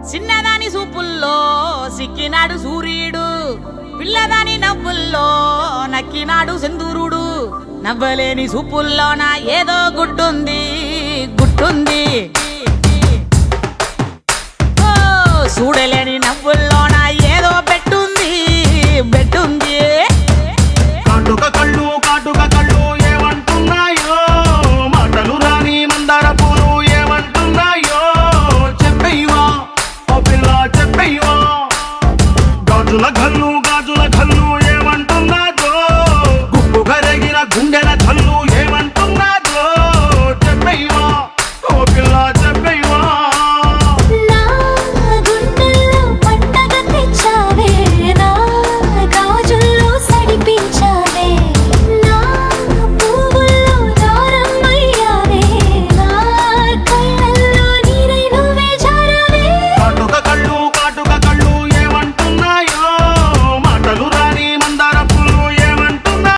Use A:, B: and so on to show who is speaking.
A: చిన్నదాని సూపుల్లో సిక్కినాడు సూర్యుడు, పిల్లదాని నవ్వుల్లో నక్కినాడు సెందూరుడు. నవ్వలేని సూపుల్లోన ఏదో గుడ్డుంది గుట్టుంది. చూడలే